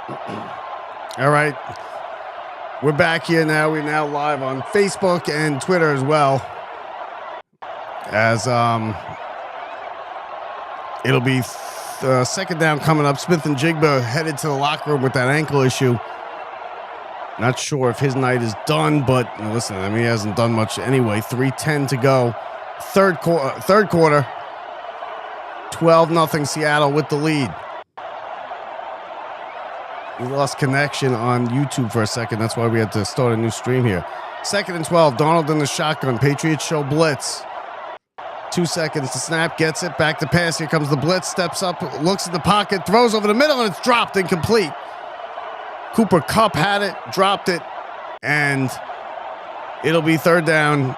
All right. We're back here now. We're now live on Facebook and Twitter as well. As it'll be second down coming up. Smith and Jigba headed to the locker room with that ankle issue. Not sure if his night is done, but listen, I mean, he hasn't done much anyway. 3:10 to go. Third quarter. 12-0 Seattle with the lead. We lost connection on YouTube for a second. That's why we had to start a new stream here. 2nd and 12. Donald in the shotgun. Patriots show blitz. 2 seconds to snap. Gets it. Back to pass. Here comes the blitz. Steps up. Looks in the pocket. Throws over the middle, and it's dropped. Incomplete. Cooper Kupp had it. Dropped it. And it'll be third down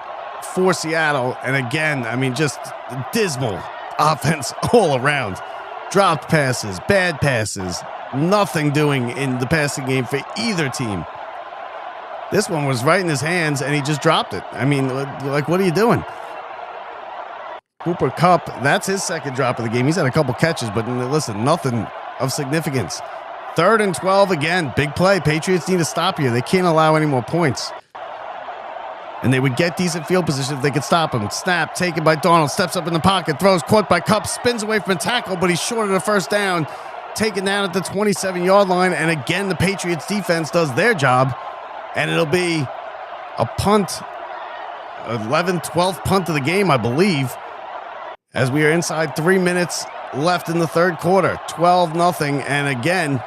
for Seattle. And again, I mean, just dismal offense all around. Dropped passes. Bad passes. Nothing doing in the passing game for either team. This one was right in his hands, and he just dropped it. I mean, like, what are you doing? Cooper Kupp, that's his second drop of the game. He's had a couple catches, but listen, nothing of significance. 3rd and 12 again. Big play. Patriots need to stop here. They can't allow any more points. And they would get decent field position if they could stop him. Snap, taken by Donald, steps up in the pocket, throws, caught by Kupp, spins away from a tackle, but he's short of the first down. Taken down at the 27-yard line, and again, the Patriots defense does their job, and it'll be a punt, 11th, 12th punt of the game, I believe, as we are inside 3 minutes left in the third quarter. 12-0, and again,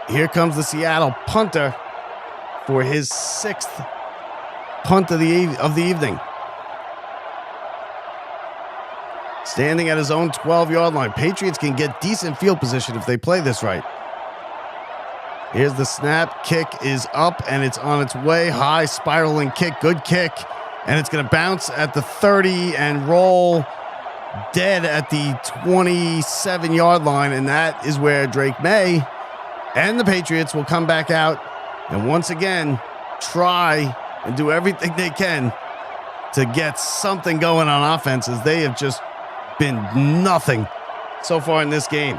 here comes the Seattle punter for his 6th punt of the evening. Standing at his own 12-yard line. Patriots can get decent field position if they play this right. Here's the snap. Kick is up, and it's on its way. High spiraling kick. Good kick. And it's going to bounce at the 30 and roll dead at the 27-yard line. And that is where Drake May and the Patriots will come back out and once again try and do everything they can to get something going on offense, as they have just been nothing so far in this game.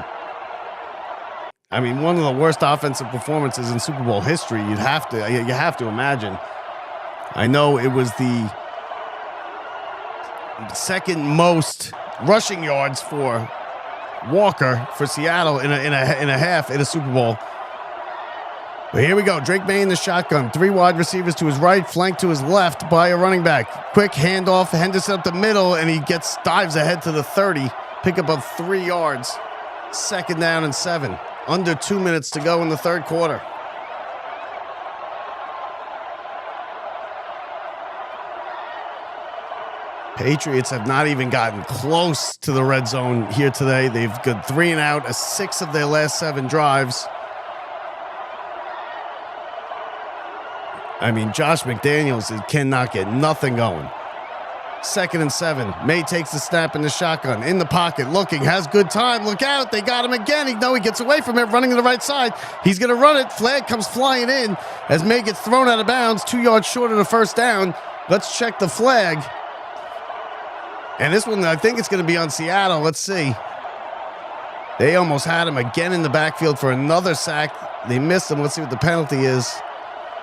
I mean, one of the worst offensive performances in Super Bowl history. You have to imagine. I know it was the second most rushing yards for Walker for Seattle in a half in a Super Bowl. But here we go. Drake May in the shotgun. 3 wide receivers to his right, flanked to his left by a running back. Quick handoff. Henderson up the middle, and he dives ahead to the 30. Pick up 3 yards. 2nd down and 7. Under 2 minutes to go in the third quarter. Patriots have not even gotten close to the red zone here today. They've got 3 and out, 6 of their last 7 drives. I mean, Josh McDaniels cannot get nothing going. 2nd and 7. May takes the snap in the shotgun. In the pocket, looking, has good time. Look out, they got him again. He gets away from it, running to the right side. He's going to run it. Flag comes flying in as May gets thrown out of bounds, 2 yards short of the first down. Let's check the flag. And this one, I think it's going to be on Seattle. Let's see. They almost had him again in the backfield for another sack. They missed him. Let's see what the penalty is.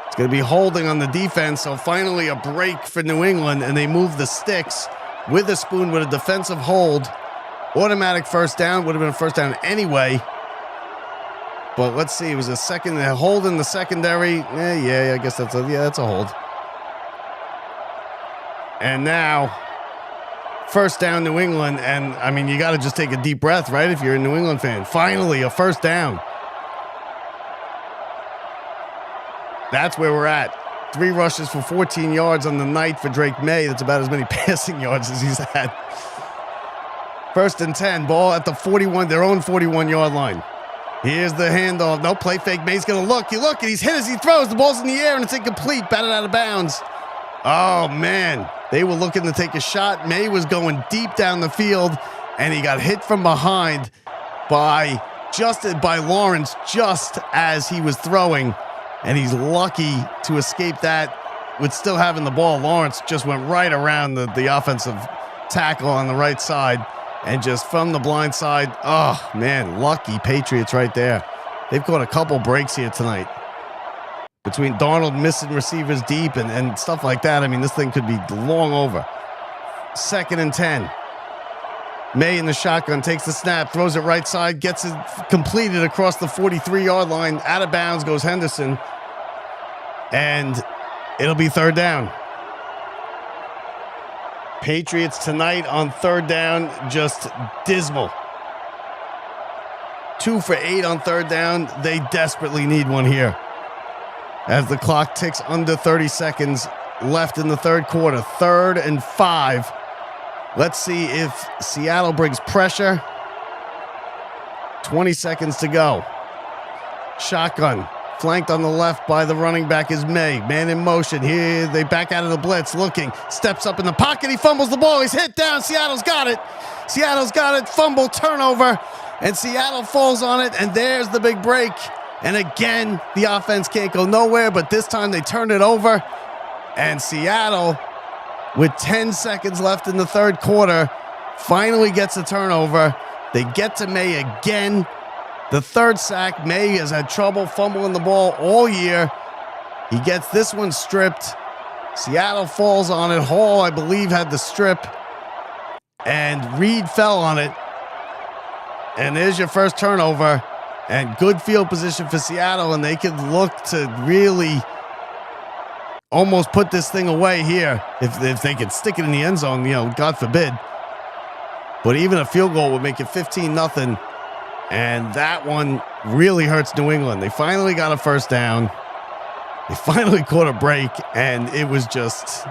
It's going to be holding on the defense, so finally a break for New England, and they move the sticks with a spoon with a defensive hold. Automatic first down. Would have been a first down anyway. But let's see. It was a hold in the secondary. Yeah, I guess that's a hold. And now, first down New England, and I mean, you got to just take a deep breath, right, if you're a New England fan. Finally, a first down. That's where we're at. 3 rushes for 14 yards on the night for Drake May. That's about as many passing yards as he's had. 1st and 10, ball at the 41, their own 41-yard line. Here's the handoff. No play fake. May's going to look. You look, and he's hit as he throws. The ball's in the air, and it's incomplete. Batted out of bounds. Oh, man. They were looking to take a shot. May was going deep down the field, and he got hit from behind by Lawrence just as he was throwing. And he's lucky to escape that with still having the ball. Lawrence just went right around the offensive tackle on the right side And just from the blind side, oh, man, lucky Patriots right there. They've caught a couple breaks here tonight. Between Darnold missing receivers deep and stuff like that, I mean, this thing could be long over. 2nd and 10. May in the shotgun takes the snap, throws it right side, gets it completed across the 43-yard line. Out of bounds goes Henderson. And it'll be 3rd down. Patriots tonight on 3rd down, just dismal. 2 for 8 on 3rd down. They desperately need one here. As the clock ticks under 30 seconds left in the 3rd quarter. 3rd and 5. Let's see if Seattle brings pressure. 20 seconds to go. Shotgun. Flanked on the left by the running back is May. Man in motion. Here they back out of the blitz. Looking. Steps up in the pocket. He fumbles the ball. He's hit down. Seattle's got it. Seattle's got it. Fumble, turnover. And Seattle falls on it. And there's the big break. And again, the offense can't go nowhere. But this time they turn it over. And Seattle, with 10 seconds left in the 3rd quarter, finally gets a turnover. They get to May again. The 3rd sack. May has had trouble fumbling the ball all year. He gets this one stripped. Seattle falls on it. Hall, I believe, had the strip. And Reed fell on it. And there's your first turnover. And good field position for Seattle. And they could look to really almost put this thing away here. If they could stick it in the end zone, God forbid. But even a field goal would make it 15-0. And that one really hurts New England. They finally got a 1st down. They finally caught a break. And it was just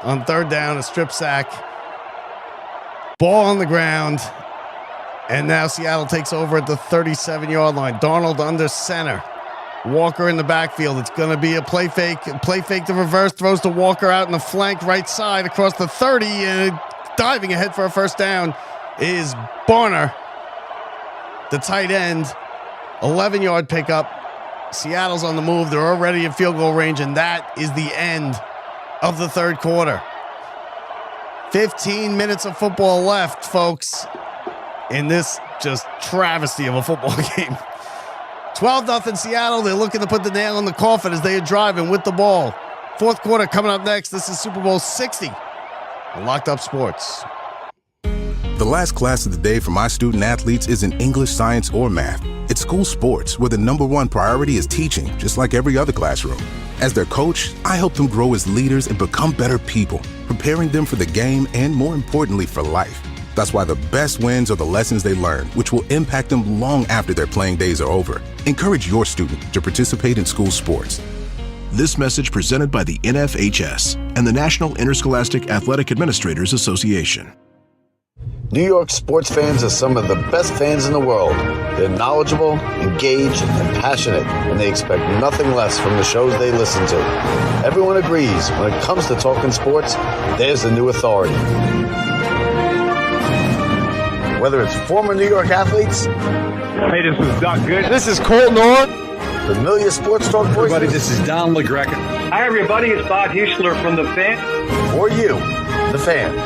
on 3rd down, a strip sack. Ball on the ground. And now Seattle takes over at the 37-yard line. Darnold under center. Walker in the backfield. It's going to be a play fake. Play fake to reverse. Throws to Walker out in the flank right side across the 30. And diving ahead for a 1st down is Barner, the tight end. 11-yard pickup. Seattle's on the move. They're already in field goal range. And that is the end of the 3rd quarter. 15 minutes of football left, folks, in this just travesty of a football game. 12-0 Seattle. They're looking to put the nail in the coffin as they are driving with the ball. 4th quarter coming up next. This is Super Bowl 60 on Locked Up Sports. The last class of the day for my student athletes isn't English, science, or math. It's school sports, where the #1 priority is teaching, just like every other classroom. As their coach, I help them grow as leaders and become better people, preparing them for the game and, more importantly, for life. That's why the best wins are the lessons they learn, which will impact them long after their playing days are over. Encourage your student to participate in school sports. This message presented by the NFHS and the National Interscholastic Athletic Administrators Association. New York sports fans are some of the best fans in the world. They're knowledgeable, engaged, and passionate, and they expect nothing less from the shows they listen to. Everyone agrees when it comes to talking sports, there's the new authority. Whether it's former New York athletes. Hey, this is Doc Good. This is Cole Norn. Familiar sports talk voices. Everybody, this is Don LaGreca. Hi, everybody. It's Bob Huschler from The Fan. Or you, the fans.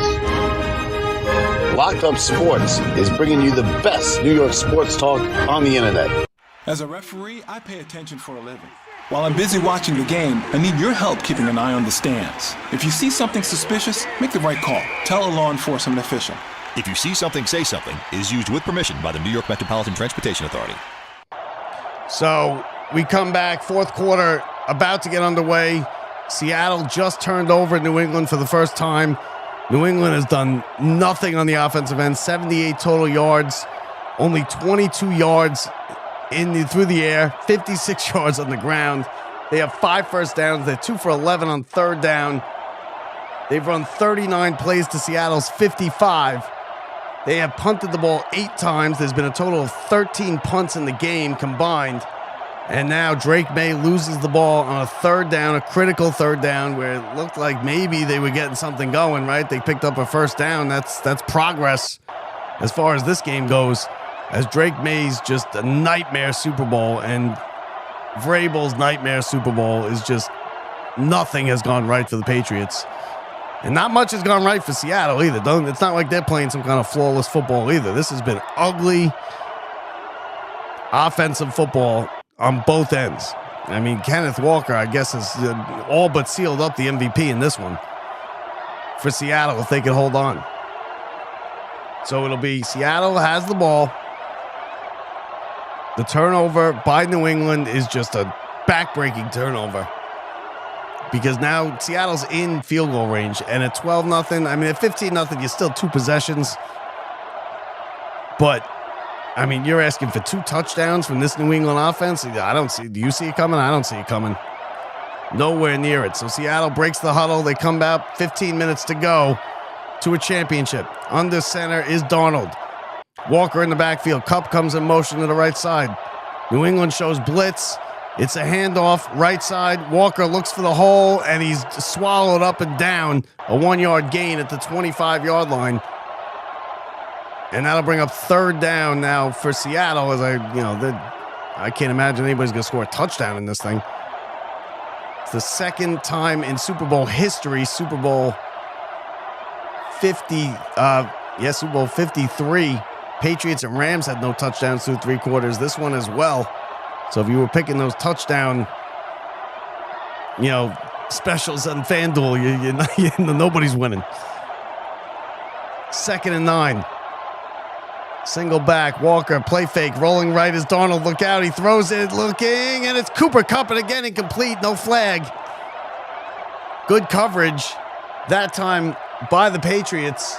Locked Up Sports is bringing you the best New York sports talk on the internet. As a referee, I pay attention for a living. While I'm busy watching the game, I need your help keeping an eye on the stands. If you see something suspicious, make the right call. Tell a law enforcement official. If you see something, say something is used with permission by the New York Metropolitan Transportation Authority. So we come back, 4th quarter, about to get underway. Seattle just turned over New England for the first time. New England has done nothing on the offensive end. 78 total yards, only 22 yards through the air, 56 yards on the ground. They have 5 first downs. They're 2 for 11 on 3rd down. They've run 39 plays to Seattle's 55. They have punted the ball 8 times. There's been a total of 13 punts in the game combined. And now Drake May loses the ball on a 3rd down, a critical 3rd down, where it looked like maybe they were getting something going, right? They picked up a 1st down. That's progress as far as this game goes, as Drake May's just a nightmare Super Bowl, and Vrabel's nightmare Super Bowl is just nothing has gone right for the Patriots. And not much has gone right for Seattle either. It's not like they're playing some kind of flawless football either. This has been ugly offensive football on both ends. I mean, Kenneth Walker, I guess, has all but sealed up the MVP in this one for Seattle if they can hold on. So it'll be Seattle has the ball. The turnover by New England is just a back-breaking turnover because now Seattle's in field goal range, and at 12-0, I mean, at 15-0, you're still 2 possessions. But, I mean, you're asking for 2 touchdowns from this New England offense? I don't see. Do you see it coming? I don't see it coming. Nowhere near it. So Seattle breaks the huddle. They come back 15 minutes to go to a championship. Under center is Darnold. Walker in the backfield. Kupp comes in motion to the right side. New England shows blitz. It's a handoff right side. Walker looks for the hole, and he's swallowed up and down. A 1-yard gain at the 25-yard line. And that'll bring up 3rd down now for Seattle. As I can't imagine anybody's going to score a touchdown in this thing. It's the 2nd time in Super Bowl history, Super Bowl 53. Patriots and Rams had no touchdowns through 3 quarters. This one as well. So if you were picking those touchdown, specials on FanDuel, nobody's winning. 2nd and 9. Single back, Walker, play fake, rolling right is Darnold. Look out, he throws it, looking, and it's Cooper Kupp, and again incomplete, no flag. Good coverage that time by the Patriots.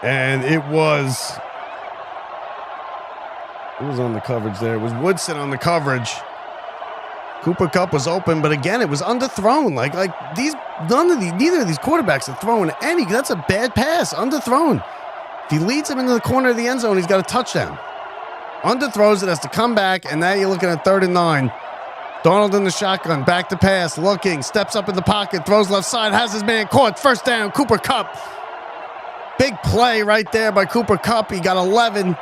And it was... Who was on the coverage there? It was Woodson on the coverage. Cooper Kupp was open, but again, it was underthrown. Neither of these quarterbacks are throwing any. That's a bad pass. Underthrown. If he leads him into the corner of the end zone, he's got a touchdown. Underthrows it, has to come back, and now you're looking at 3rd and 9. Darnold in the shotgun, back to pass, looking, steps up in the pocket, throws left side, has his man caught. 1st down, Cooper Kupp. Big play right there by Cooper Kupp. He got 11.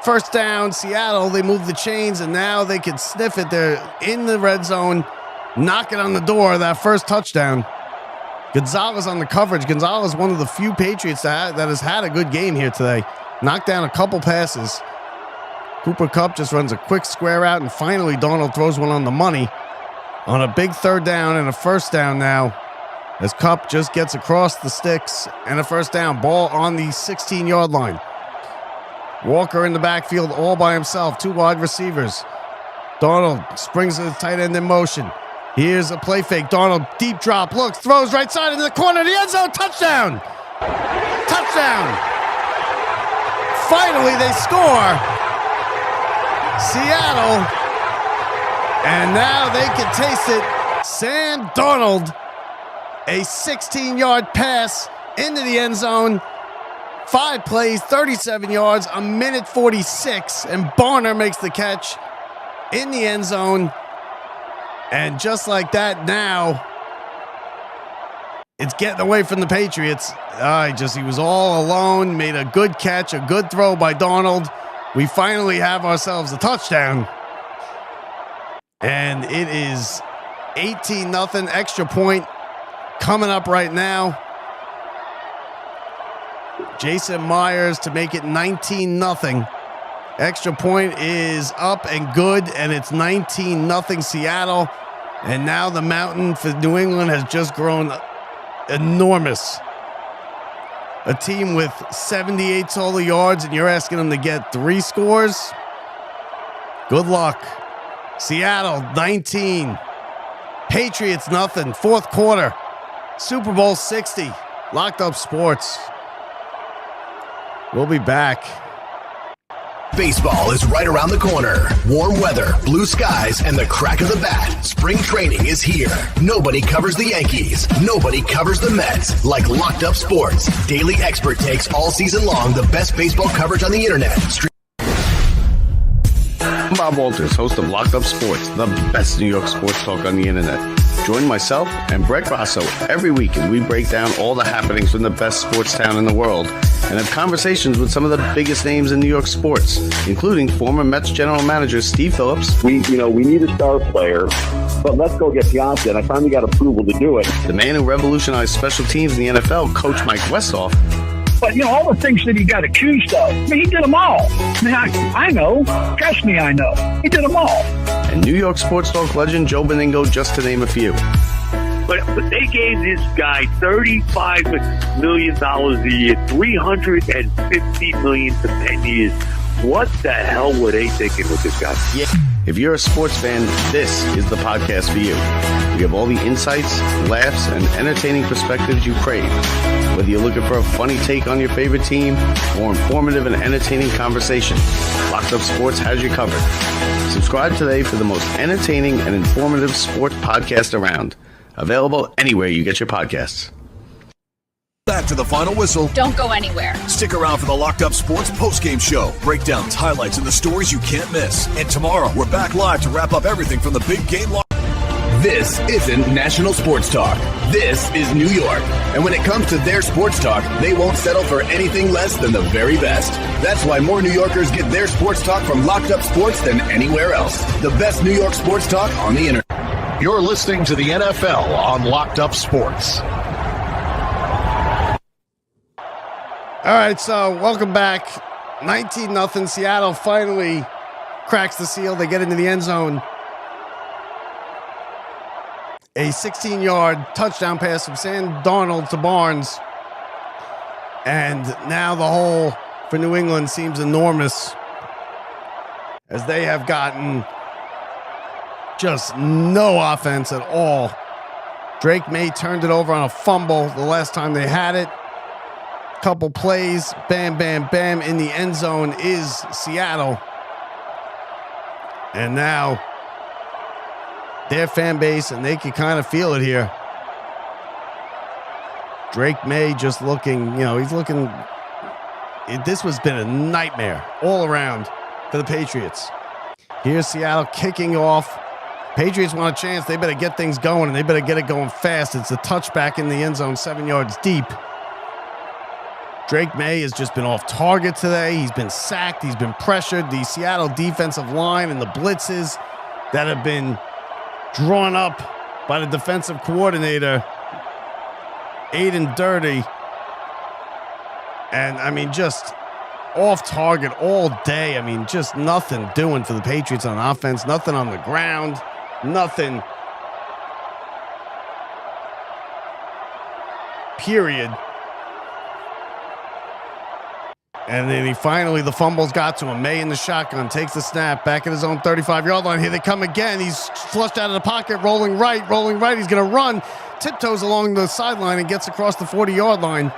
1st down, Seattle. They move the chains, and now they can sniff it. They're in the red zone, knocking on the door. That first touchdown. Gonzalez on the coverage. Gonzalez, one of the few Patriots that has had a good game here today. Knocked down a couple passes. Cooper Kupp just runs a quick square out, and finally Darnold throws one on the money on a big 3rd down and a 1st down now, as Kupp just gets across the sticks and a 1st down. Ball on the 16-yard line. Walker in the backfield all by himself. 2 wide receivers. Darnold springs the tight end in motion. Here's a play fake. Darnold deep drop, looks, throws right side into the corner of the end zone. Touchdown! Touchdown! Finally, they score. Seattle. And now they can taste it. Sam Darnold. A 16-yard pass into the end zone. 5 plays, 37 yards, a minute 46, and Barner makes the catch in the end zone. And just like that, now it's getting away from the Patriots. He was all alone, made a good catch, a good throw by Darnold. We finally have ourselves a touchdown. And it is 18-0, extra point coming up right now. Jason Myers to make it 19-0. Extra point is up and good, and it's 19-0 Seattle. And now the mountain for New England has just grown enormous. A team with 78 total yards, and you're asking them to get 3 scores? Good luck. Seattle, 19. Patriots, nothing. 4th quarter. Super Bowl 60. Locked Up Sports. We'll be back. Baseball is right around the corner. Warm weather, blue skies, and the crack of the bat. Spring training is here. Nobody covers the Yankees. Nobody covers the Mets like Locked Up Sports. Daily expert takes all season long the best baseball coverage on the internet. I'm Bob Walters, host of Locked Up Sports, the best New York sports talk on the internet. Join myself and Brett Grasso every week, and we break down all the happenings from the best sports town in the world and have conversations with some of the biggest names in New York sports, including former Mets general manager Steve Phillips. We need a star player, but let's go get Piazza. And I finally got approval to do it. The man who revolutionized special teams in the NFL, Coach Mike Westhoff. But, all the things that he got accused of, he did them all. I know. Trust me, I know. He did them all. And New York sports talk legend Joe Beningo, just to name a few. But they gave this guy $35 million a year, $350 million for 10 years. What the hell were they thinking with this guy? Yeah. If you're a sports fan, this is the podcast for you. We have all the insights, laughs, and entertaining perspectives you crave. Whether you're looking for a funny take on your favorite team or informative and entertaining conversation, Locked Up Sports has you covered. Subscribe today for the most entertaining and informative sports podcast around. Available anywhere you get your podcasts. Back to the final whistle. Don't go anywhere. Stick around for the Locked Up Sports postgame show. Breakdowns, highlights, and the stories you can't miss. And tomorrow, we're back live to wrap up everything from the big game. This isn't national sports talk. This is New York. And when it comes to their sports talk, they won't settle for anything less than the very best. That's why more New Yorkers get their sports talk from Locked Up Sports than anywhere else. The best New York sports talk on the internet. You're listening to the NFL on Locked Up Sports. All right, so welcome back. 19-0. Seattle finally cracks the seal. They get into the end zone. A 16-yard touchdown pass from Sam Darnold to Barnes. And now the hole for New England seems enormous, as they have gotten just no offense at all. Drake May turned it over on a fumble the last time they had it. Couple plays, bam, bam, bam, in the end zone is Seattle. And now their fan base, and they can kind of feel it here. Drake May just looking, he's looking. This has been a nightmare all around for the Patriots. Here's Seattle kicking off. Patriots want a chance. They better get things going, and they better get it going fast. It's a touchback in the end zone, 7 yards deep. Drake May has just been off target today. He's been sacked. He's been pressured. The Seattle defensive line and the blitzes that have been drawn up by the defensive coordinator, Aiden Dirty. And, just off target all day. Just nothing doing for the Patriots on offense. Nothing on the ground. Nothing. Period. And then the fumbles got to him. May in the shotgun takes the snap back at his own 35-yard line. Here they come again. He's flushed out of the pocket, rolling right. He's going to run, tiptoes along the sideline and gets across the 40-yard line.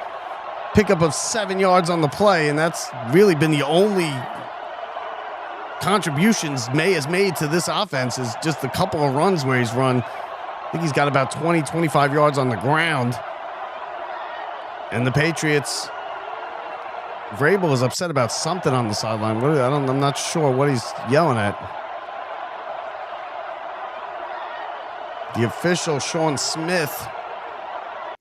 Pickup of 7 yards on the play, and that's really been the only contributions May has made to this offense, is just a couple of runs where he's run. I think he's got about 20, 25 yards on the ground. And the Patriots, Vrabel is upset about something on the sideline. I'm not sure what he's yelling at. The official, Sean Smith,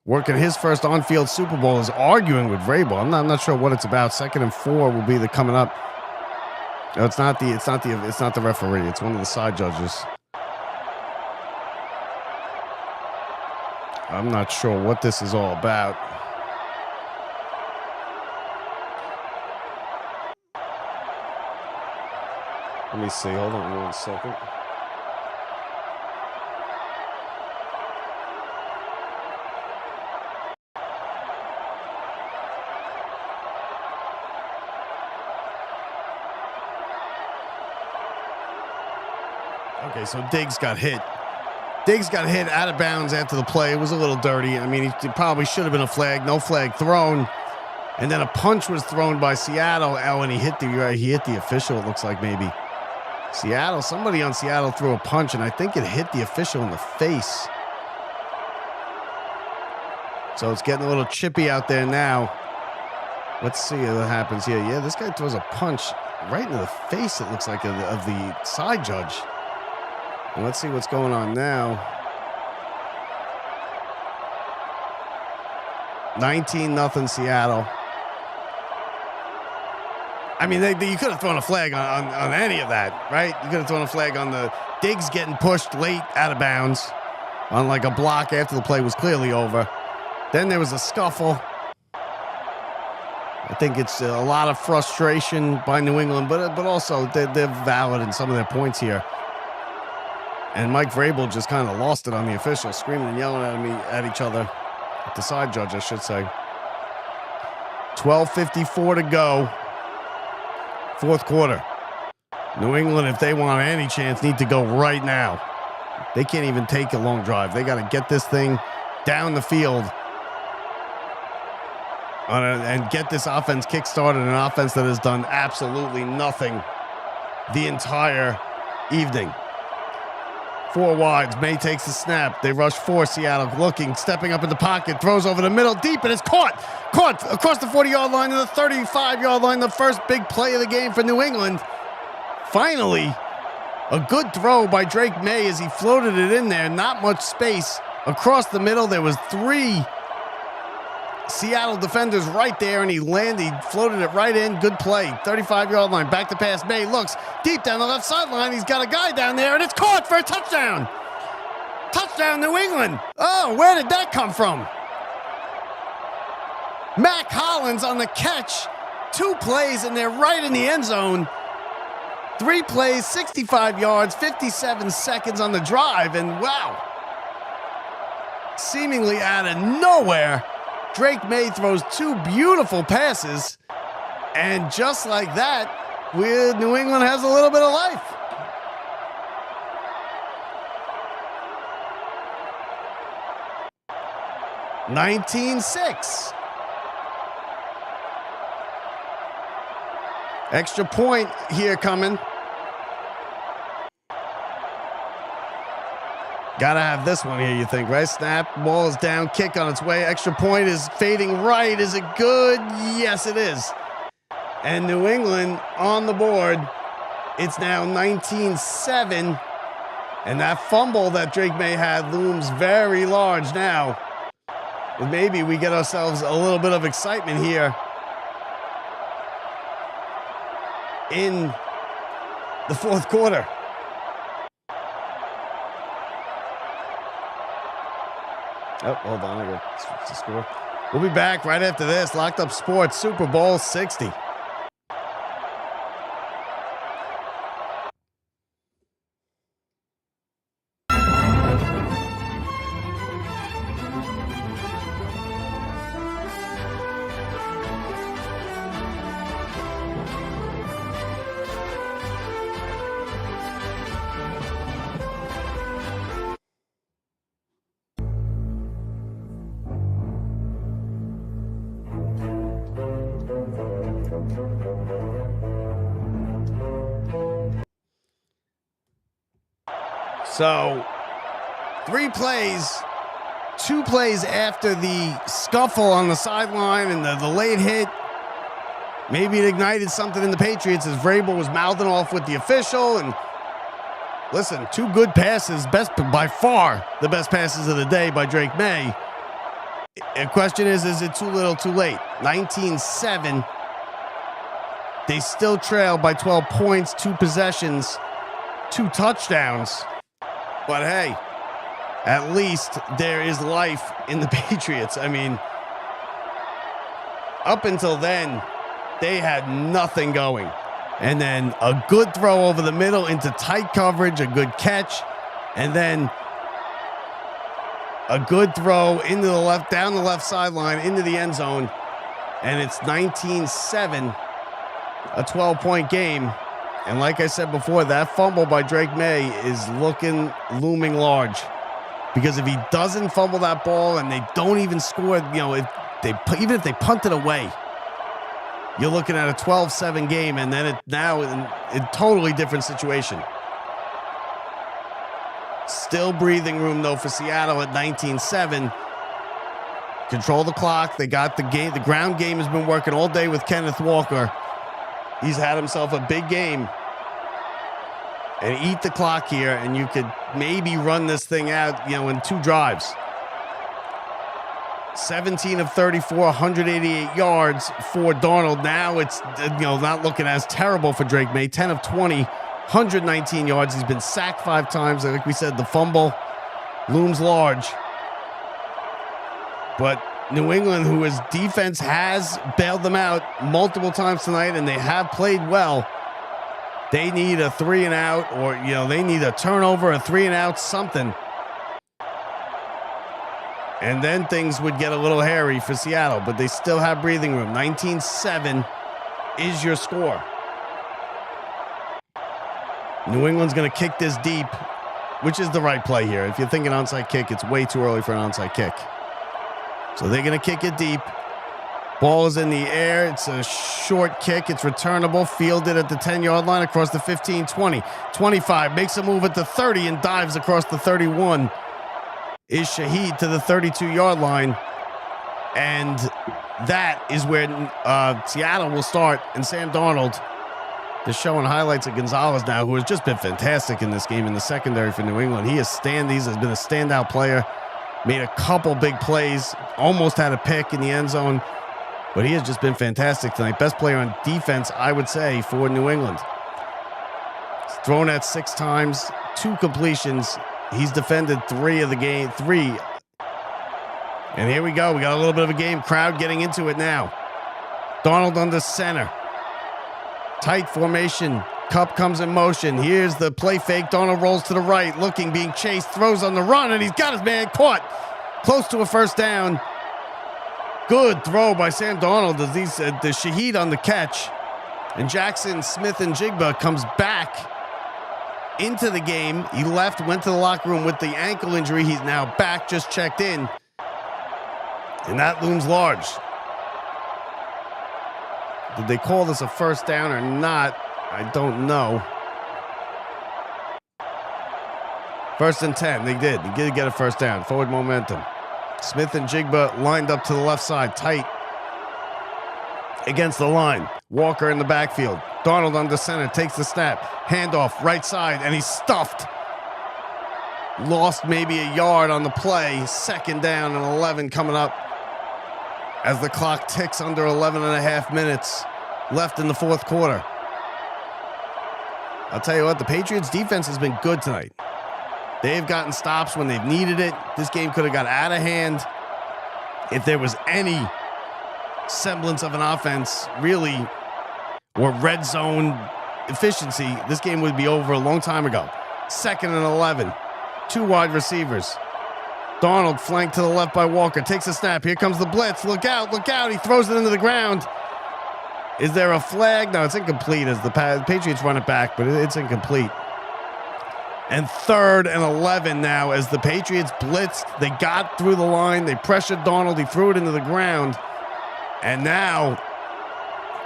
working his first on-field Super Bowl, is arguing with Vrabel. I'm not sure what it's about. 2nd and 4 will be the coming up. No, it's not the referee. It's one of the side judges. I'm not sure what this is all about. Let me see. Hold on 1 second. Okay, so Diggs got hit. Diggs got hit out of bounds after the play. It was a little dirty. It probably should have been a flag. No flag thrown. And then a punch was thrown by Seattle. And he hit the official, it looks like, maybe. Somebody on Seattle threw a punch, and I think it hit the official in the face. So it's getting a little chippy out there now. Let's see what happens here. Yeah, this guy throws a punch right into the face, it looks like, of the side judge. And let's see what's going on now. 19-0 Seattle. I mean, you could have thrown a flag on any of that, right? You could have thrown a flag on the Diggs getting pushed late out of bounds on like a block after the play was clearly over. Then there was a scuffle. I think it's a lot of frustration by New England, but also they're valid in some of their points here. And Mike Vrabel just kind of lost it on the officials, screaming and yelling at each other. At the side judge, I should say. 12:54 to go. Fourth quarter. New England, if they want any chance, need to go right now. They can't even take a long drive. They got to get this thing down the field and get this offense kick-started, an offense that has done absolutely nothing the entire evening. 4 wides. May takes the snap. They rush 4. Seattle looking, stepping up in the pocket, throws over the middle, deep, and it's caught across the 40-yard line to the 35-yard line. The first big play of the game for New England. Finally, a good throw by Drake May as he floated it in there. Not much space across the middle. There was 3 Seattle defenders right there, and he floated it right in. Good play. 35-yard line. Back to pass. May looks deep down the left sideline. He's got a guy down there, and it's caught for a touchdown. Touchdown, New England. Oh, where did that come from? Mac Hollins on the catch. 2 plays, and they're right in the end zone. 3 plays, 65 yards, 57 seconds on the drive, and wow. Seemingly out of nowhere, Drake May throws 2 beautiful passes, and just like that, New England has a little bit of life. (19-6). Extra point here coming. Gotta have this one here, you think, right? Snap, ball is down, kick on its way. Extra point is fading right. Is it good? Yes, it is. And New England on the board. It's now 19-7. And that fumble that Drake May had looms very large now. And maybe we get ourselves a little bit of excitement here in the fourth quarter. Oh, hold on. I got to switch the score. We'll be back right after this. Locked Up Sports, Super Bowl 60. So, 3 plays, 2 plays after the scuffle on the sideline and the late hit. Maybe it ignited something in the Patriots as Vrabel was mouthing off with the official. And listen, 2 good passes, by far the best passes of the day by Drake May. The question is it too little, too late? 19-7. They still trail by 12 points, 2 possessions, 2 touchdowns. But hey, at least there is life in the Patriots. I mean, up until then, they had nothing going. And then a good throw over the middle into tight coverage, a good catch, and then a good throw into the left, down the left sideline, into the end zone. And it's 19-7, a 12-point game. And like I said before, that fumble by Drake May is looming large. Because if he doesn't fumble that ball and they don't even score, even if they punt it away, you're looking at a 12-7 game, and then now in a totally different situation. Still breathing room, though, for Seattle at 19-7. Control the clock. They got the game. The ground game has been working all day with Kenneth Walker. He's had himself a big game. And eat the clock here, and you could maybe run this thing out, in 2 drives. 17 of 34, 188 yards for Darnold. Now it's not looking as terrible for Drake May. 10 of 20, 119 yards. He's been sacked 5 times. Like we said, the fumble looms large. But New England, who his defense has bailed them out multiple times tonight, and they have played well. They need a 3 and out, or they need a turnover, a 3 and out, something. And then things would get a little hairy for Seattle, but they still have breathing room. 19-7 is your score. New England's going to kick this deep, which is the right play here. If you're thinking onside kick, it's way too early for an onside kick. So they're going to kick it deep. Ball is in the air. It's a short kick. It's returnable. Fielded at the 10-yard line across the 15, 20, 25. Makes a move at the 30 and dives across the 31. Is Shaheed to the 32-yard line. And that is where Seattle will start. And Sam Darnold is showing highlights of Gonzalez now, who has just been fantastic in this game in the secondary for New England. He has been a standout player. Made a couple big plays. Almost had a pick in the end zone. But he has just been fantastic tonight. Best player on defense, I would say, for New England. He's thrown at 6 times, 2 completions. He's defended 3 of the game. 3. And here we go. We got a little bit of a game. Crowd getting into it now. Darnold under center. Tight formation. Kupp comes in motion. Here's the play fake. Darnold rolls to the right, looking, being chased, throws on the run, and he's got his man caught. Close to a first down. Good throw by Sam Darnold as the Shaheed on the catch. And Jackson Smith and Jigba comes back into the game. He left, went to the locker room with the ankle injury. He's now back, just checked in. And that looms large. Did they call this a first down or not? I don't know. 1st and 10. They did. They did get a first down. Forward momentum. Smith and Jigba lined up to the left side, tight against the line. Walker in the backfield. Darnold under center, takes the snap. Handoff, right side, and he's stuffed. Lost maybe a yard on the play. 2nd down and 11 coming up as the clock ticks under 11 and a half minutes left in the 4th quarter. I'll tell you what, the Patriots defense has been good tonight. They've gotten stops when they've needed it. This game could have got out of hand. If there was any semblance of an offense, really, or red zone efficiency, this game would be over a long time ago. 2nd and 11. 2 wide receivers. Darnold flanked to the left by Walker. Takes a snap. Here comes the blitz. Look out, look out. He throws it into the ground. Is there a flag? No, it's incomplete as the Patriots run it back, but it's incomplete. And 3rd and 11 now as the Patriots blitzed. They got through the line. They pressured Darnold. He threw it into the ground. And now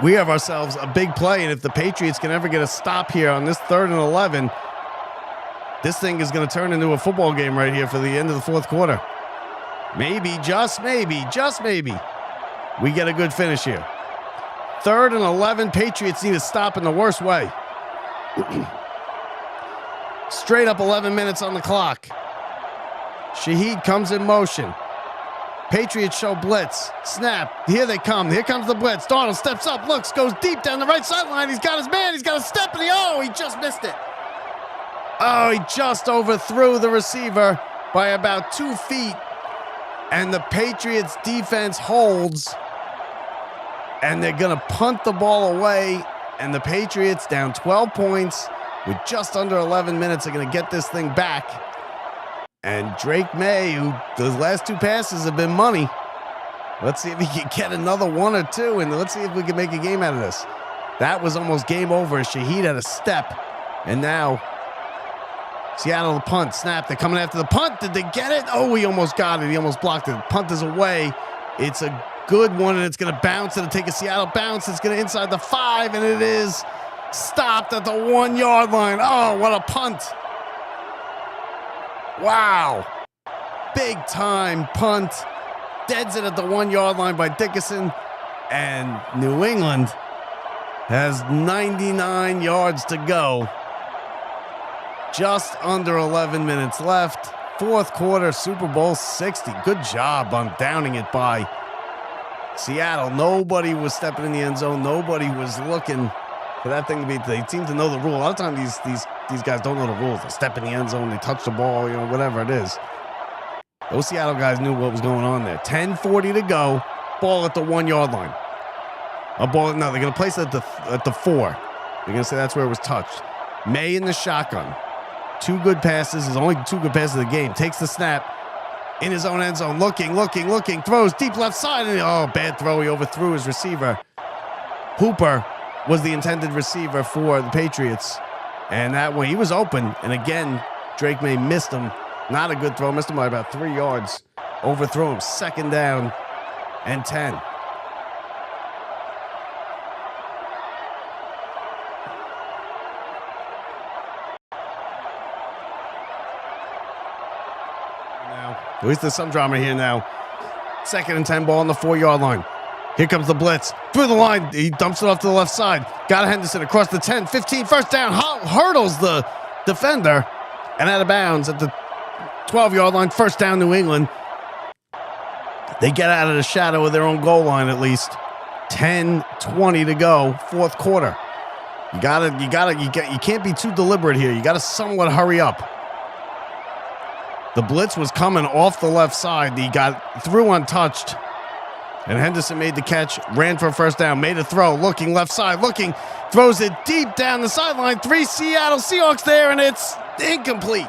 we have ourselves a big play. And if the Patriots can ever get a stop here on this 3rd and 11, this thing is going to turn into a football game right here for the end of the 4th quarter. Maybe, just maybe, we get a good finish here. 3rd and 11, Patriots need to stop in the worst way. Straight up 11 minutes on the clock. Shaheed comes in motion. Patriots show blitz. Snap. Here they come. Here comes the blitz. Darnold steps up, looks, goes deep down the right sideline. He's got his man. He's got a step in the he just missed it. Oh, he just overthrew the receiver by about 2 feet. And the Patriots defense holds. And they're going to punt the ball away. And the Patriots down 12 points with just under 11 minutes are going to get this thing back. And Drake May, who those last 2 passes have been money. Let's see if he can get another 1 or 2. And let's see if we can make a game out of this. That was almost game over. Shaheed had a step. And now Seattle the punt. Snap. They're coming after the punt. Did they get it? Oh, he almost got it. He almost blocked it. Punt is away. It's a good one, and it's going to bounce. It'll take a Seattle bounce. It's going to inside the 5, and it is stopped at the 1-yard line. Oh, what a punt. Wow. Big time punt. Deads it at the 1-yard line by Dickerson. And New England has 99 yards to go. Just under 11 minutes left. Fourth quarter, Super Bowl 60. Good job on downing it by Seattle. Nobody was stepping in the end zone. Nobody was looking for that thing to be. They seem to know the rule. A lot of times these guys don't know the rules. They step in the end zone, they touch the ball, whatever it is. Those Seattle guys knew what was going on there. 10:40 to go. Ball at the 1 yard line. They're going to place it at the 4. They're going to say that's where it was touched. May in the shotgun. 2 good passes. His only 2 good passes of the game. Takes the snap in his own end zone. Looking. Throws deep left side. And, bad throw. He overthrew his receiver. Hooper was the intended receiver for the Patriots. And that way he was open. And again, Drake May missed him. Not a good throw. Missed him by about 3 yards. Overthrew him. 2nd down and 10. At least there's some drama here now. 2nd and 10, ball on the 4 yard line. Here comes the blitz. Through the line. He dumps it off to the left side. Got Henderson across the 10, 15, first down. Hurdles the defender and out of bounds at the 12 yard line. First down, New England. They get out of the shadow of their own goal line at least. 10:20 to go, 4th quarter. You can't be too deliberate here. You got to somewhat hurry up. The blitz was coming off the left side. He got through untouched. And Henderson made the catch, ran for a first down, made a throw, looking left side, throws it deep down the sideline. 3 Seattle Seahawks there, and it's incomplete.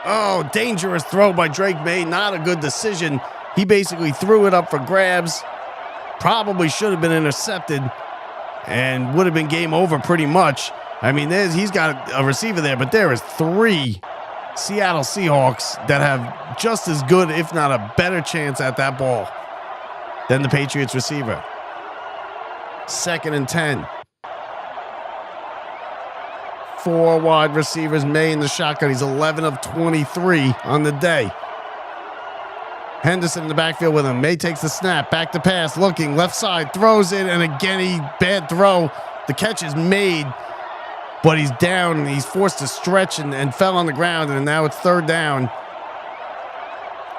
Oh, dangerous throw by Drake May. Not a good decision. He basically threw it up for grabs. Probably should have been intercepted and would have been game over pretty much. I mean, he's got a receiver there, but there is 3 Seattle Seahawks that have just as good, if not a better chance at that ball than the Patriots receiver. 2nd and 10. 4 wide receivers. May in the shotgun. He's 11 of 23 on the day. Henderson in the backfield with him. May takes the snap. Back to pass. Looking left side. Throws it. And again, bad throw. The catch is made. But he's down. And he's forced to stretch and fell on the ground. And now it's 3rd down.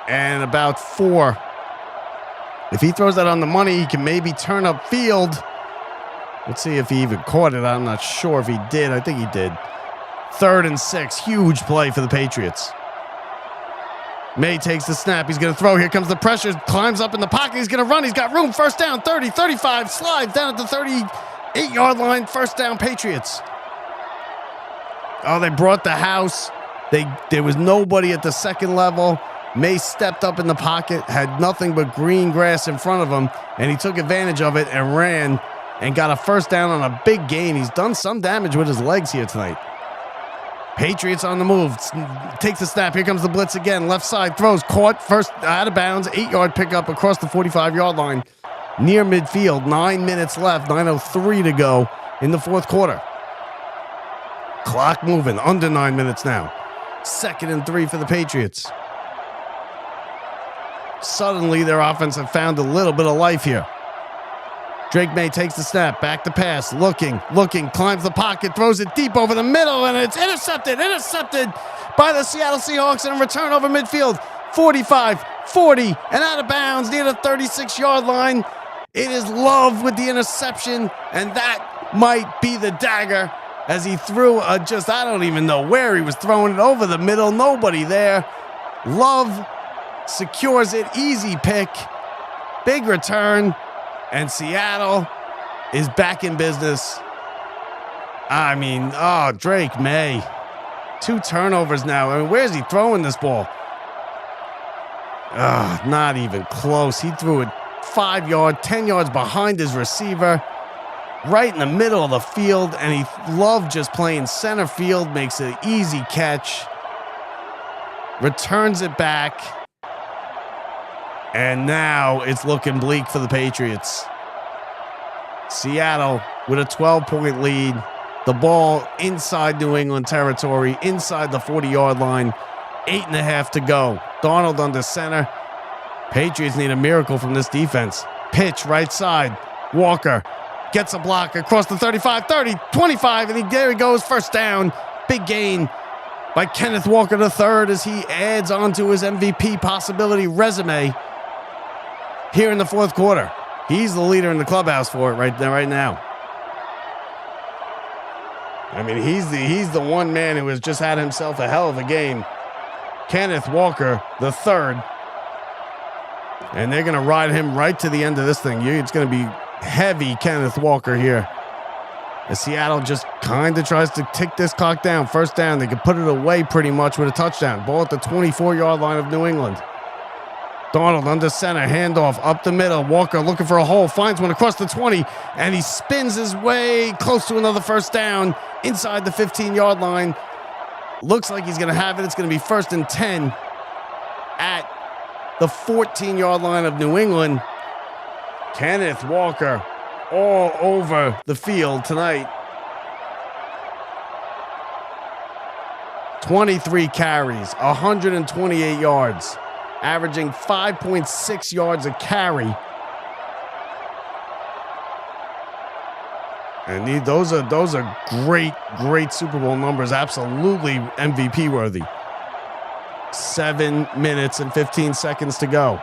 And about 4. If he throws that on the money, he can maybe turn up field. Let's see if he even caught it. I'm not sure if he did. I think he did. 3rd and 6. Huge play for the Patriots. May takes the snap. He's going to throw. Here comes the pressure. Climbs up in the pocket. He's going to run. He's got room. First down. 30, 35. Slides down at the 38-yard line. First down, Patriots. Oh, they brought the house. There was nobody at the 2nd level. May stepped up in the pocket, had nothing but green grass in front of him, and he took advantage of it and ran and got a first down on a big gain. He's done some damage with his legs here tonight. Patriots on the move. Takes the snap. Here comes the blitz again. Left side throws. Caught first out of bounds. 8-yard pickup across the 45-yard line. Near midfield. 9 minutes left. 9:03 to go in the 4th quarter. Clock moving. Under 9 minutes now. 2nd and 3 for the Patriots. Suddenly, their offense have found a little bit of life here. Drake May takes the snap, back to pass, looking, climbs the pocket, throws it deep over the middle, and it's intercepted by the Seattle Seahawks, and a return over midfield. 45, 40, and out of bounds near the 36-yard line. It is Love with the interception, and that might be the dagger as he threw I don't even know where he was throwing it, over the middle, nobody there. Love secures it, easy pick, big return, and Seattle is back in business. I mean, Drake May. 2 turnovers now. I mean, where's he throwing this ball? Not even close. He threw it 5 yards, 10 yards behind his receiver, right in the middle of the field, and he loved just playing center field, makes an easy catch, returns it back. And now it's looking bleak for the Patriots. Seattle with a 12-point lead. The ball inside New England territory, inside the 40-yard line. 8.5 to go. Darnold under center. Patriots need a miracle from this defense. Pitch right side. Walker gets a block across the 35, 30, 25, and there he goes. First down. Big gain by Kenneth Walker III as he adds on to his MVP possibility resume here in the fourth quarter. He's the leader in the clubhouse for it right now. I mean, he's the one man who has just had himself a hell of a game. Kenneth Walker III. And they're going to ride him right to the end of this thing. It's going to be heavy Kenneth Walker here. As Seattle just kind of tries to tick this clock down. First down, they can put it away pretty much with a touchdown. Ball at the 24-yard line of New England. Darnold under center, handoff up the middle. Walker looking for a hole, finds one across the 20, and he spins his way close to another first down inside the 15-yard line. Looks like he's going to have it. It's going to be 1st and 10 at the 14-yard line of New England. Kenneth Walker all over the field tonight. 23 carries, 128 yards, averaging 5.6 yards a carry. And those are great Super Bowl numbers. Absolutely MVP worthy. 7 minutes and 15 seconds to go.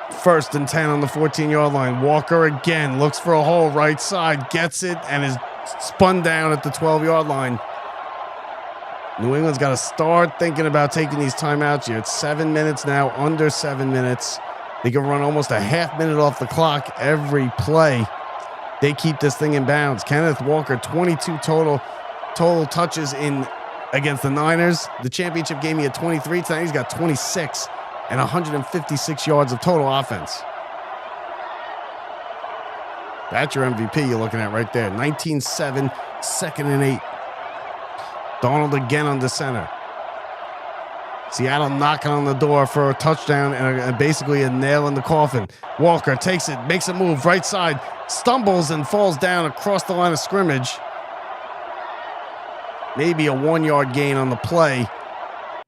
1st and 10 on the 14-yard line. Walker again looks for a hole right side, gets it, and is spun down at the 12-yard line. New England's got to start thinking about taking these timeouts here. It's 7 minutes now, under 7 minutes. They can run almost a half minute off the clock every play. They keep this thing in bounds. Kenneth Walker, 22 total touches in against the Niners. The championship game, he had 23. Tonight he's got 26 and 156 yards of total offense. That's your MVP you're looking at right there. 19-7, 2nd and 8. Darnold again on the center. Seattle knocking on the door for a touchdown and basically a nail in the coffin. Walker takes it, makes a move, right side, stumbles and falls down across the line of scrimmage. Maybe a 1-yard gain on the play,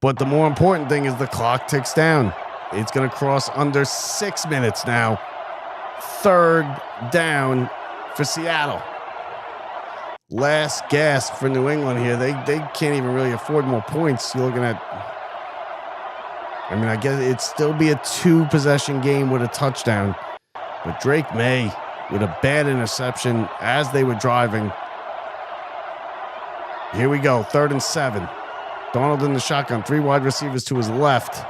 but the more important thing is the clock ticks down. It's going to cross under 6 minutes now. 3rd down for Seattle. Last gasp for New England here. They can't even really afford more points. You're looking at, I guess it'd still be a 2-possession game with a touchdown. But Drake May with a bad interception as they were driving. Here we go, 3rd and 7. Darnold in the shotgun, 3 wide receivers to his left.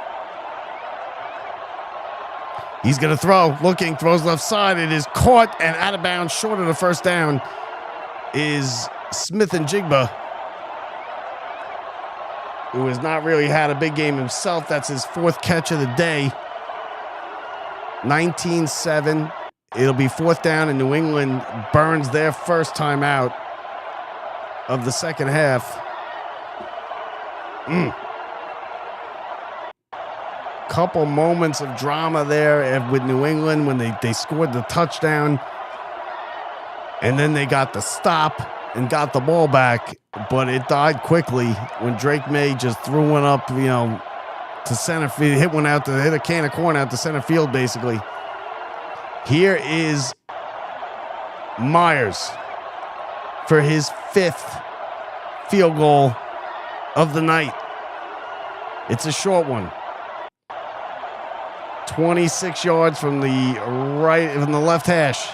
He's going to throw, looking, throws left side. It is caught and out of bounds, short of the first down is Smith and Jigba, who has not really had a big game himself. That's his 4th catch of the day. 19-7. It'll be 4th down, and New England burns their first timeout of the second half. Couple moments of drama there with New England when they scored the touchdown. And then they got the stop and got the ball back, but it died quickly when Drake May just threw one up, to center field, hit a can of corn out to center field, basically. Here is Myers for his 5th field goal of the night. It's a short one. 26 yards from the left hash.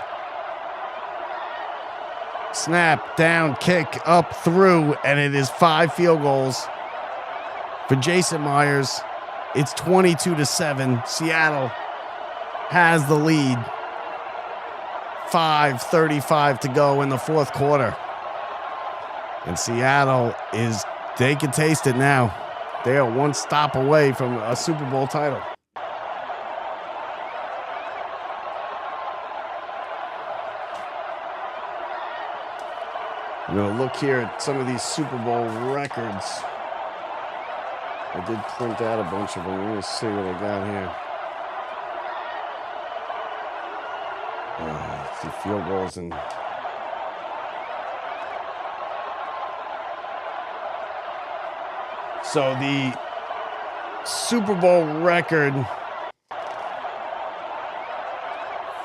Snap, down, kick, up, through, and it is 5 field goals for Jason Myers. It's 22-7. Seattle has the lead. 5:35 to go in the fourth quarter. And Seattle they can taste it now. They are one stop away from a Super Bowl title. I'm going to look here at some of these Super Bowl records. I did print out a bunch of them. Let me see what I got here. The field goals and so the Super Bowl record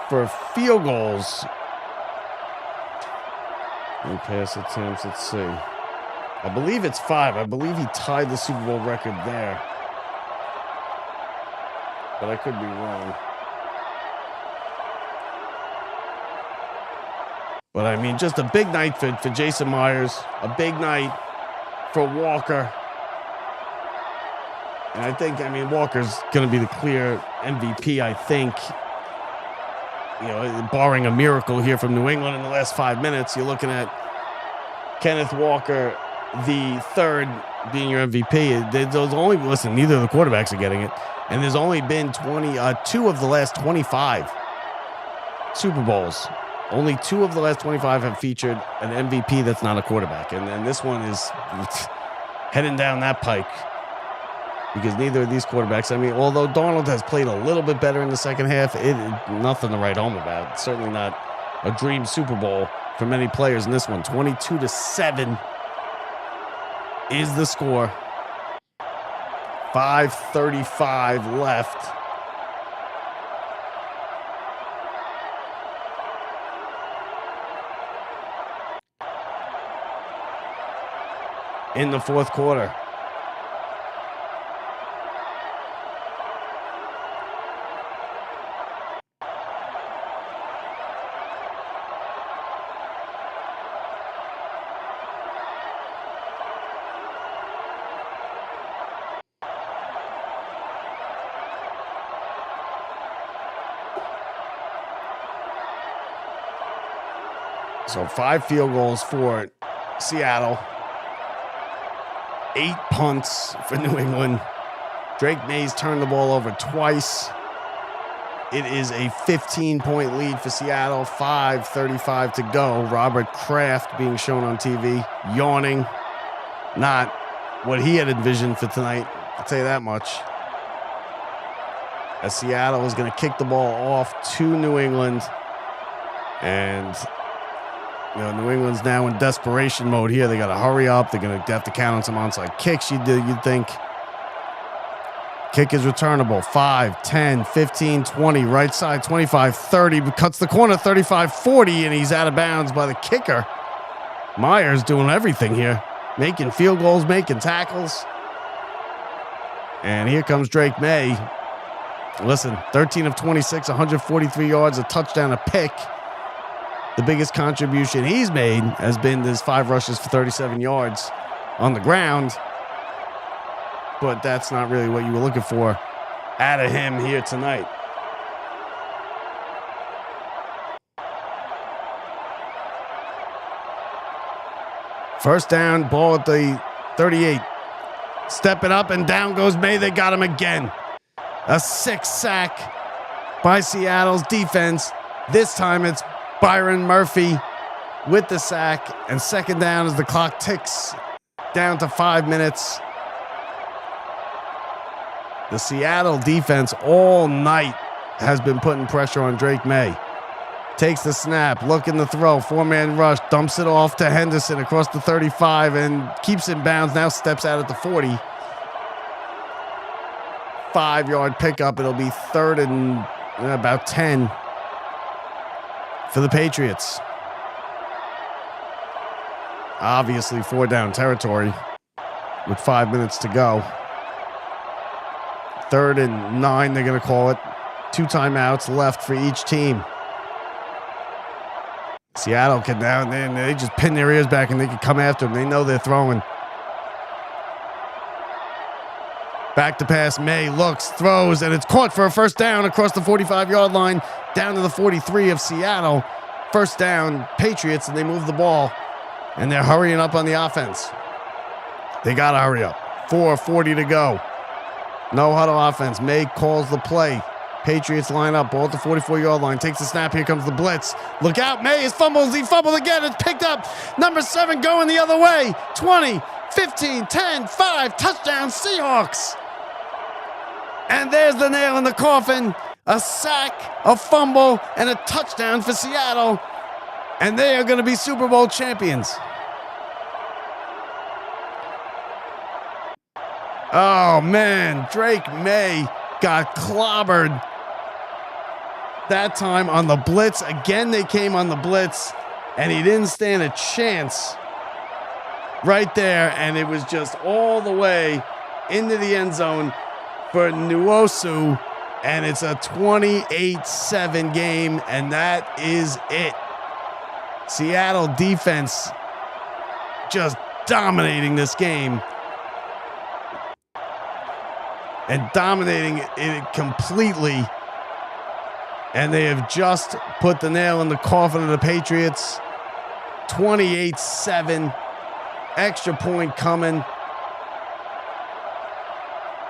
for field goals and pass attempts, let's see. I believe it's 5. I believe he tied the Super Bowl record there. But I could be wrong. But I mean, just a big night for Jason Myers. A big night for Walker. And I think, Walker's going to be the clear MVP, I think. You know, barring a miracle here from New England in the last 5 minutes, you're looking at Kenneth Walker, the third, being your MVP. Neither of the quarterbacks are getting it. And there's only been 2 of the last 25 Super Bowls. Only 2 of the last 25 have featured an MVP that's not a quarterback. And then this one is heading down that pike because neither of these quarterbacks, although Darnold has played a little bit better in the second half, nothing to write home about. It's certainly not a dream Super Bowl for many players in this one. 22-7 is the score. 5:35 left. In the fourth quarter. So 5 field goals for Seattle. 8 punts for New England. Drake Mays turned the ball over twice. It is a 15-point lead for Seattle. 5:35 to go. Robert Kraft being shown on TV, yawning. Not what he had envisioned for tonight, I'll tell you that much. As Seattle is going to kick the ball off to New England. And New England's now in desperation mode here. They got to hurry up. They're going to have to count on some onside kicks, you'd think. Kick is returnable. 5, 10, 15, 20. Right side, 25, 30. Cuts the corner, 35, 40. And he's out of bounds by the kicker. Myers doing everything here. Making field goals, making tackles. And here comes Drake May. Listen, 13 of 26, 143 yards, a touchdown, a pick. The biggest contribution he's made has been his 5 rushes for 37 yards on the ground. But that's not really what you were looking for out of him here tonight. First down, ball at the 38. Step it up, and down goes May. They got him again. A 6 sack by Seattle's defense. This time it's Byron Murphy with the sack, and second down as the clock ticks down to 5 minutes. The Seattle defense all night has been putting pressure on Drake May. Takes the snap, looking to throw, 4-man rush, dumps it off to Henderson across the 35 and keeps it in bounds, now steps out at the 40. 5-yard pickup. It'll be third and about 10 for the Patriots. Obviously 4-down territory with 5 minutes to go. 3rd and 9, they're going to call it. 2 timeouts left for each team. Seattle can now, they just pin their ears back and they can come after them. They know they're throwing. Back to pass, May looks, throws, and it's caught for a first down across the 45-yard line down to the 43 of Seattle. First down, Patriots, and they move the ball. And they're hurrying up on the offense. They got to hurry up. 4:40 to go. No huddle offense. May calls the play. Patriots line up. Ball at the 44-yard line. Takes the snap. Here comes the blitz. Look out. May is fumbles. He fumbled again. It's picked up. Number 7 going the other way. 20, 15, 10, 5. Touchdown Seahawks. And there's the nail in the coffin. A sack, a fumble, and a touchdown for Seattle. And they are going to be Super Bowl champions. Oh, man. Drake May got clobbered that time on the blitz. Again, they came on the blitz, and he didn't stand a chance right there, and it was just all the way into the end zone for Nwosu, and it's a 28-7 game, and that is it. Seattle defense just dominating this game and dominating it completely, and they have just put the nail in the coffin of the Patriots. 28-7, extra point coming.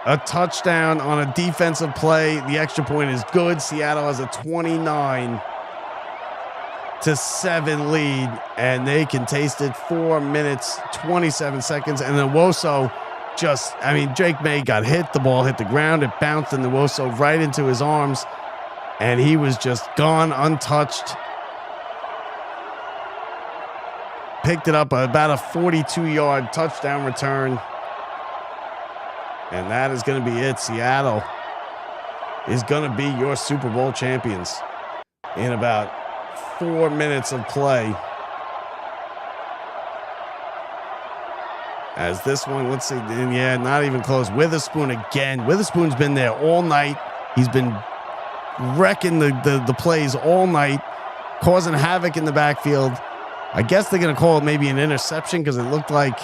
A touchdown on a defensive play. The extra point is good. Seattle has a 29-7 lead, and they can taste it. 4 minutes, 27 seconds. And then Nwosu Drake May got hit. The ball hit the ground. It bounced in Nwosu right into his arms, and he was just gone untouched. Picked it up about a 42-yard touchdown return. And that is going to be it. Seattle is going to be your Super Bowl champions in about 4 minutes of play. As this one, let's see, not even close. Witherspoon again. Witherspoon's been there all night. He's been wrecking the plays all night, causing havoc in the backfield. I guess they're going to call it maybe an interception because it looked like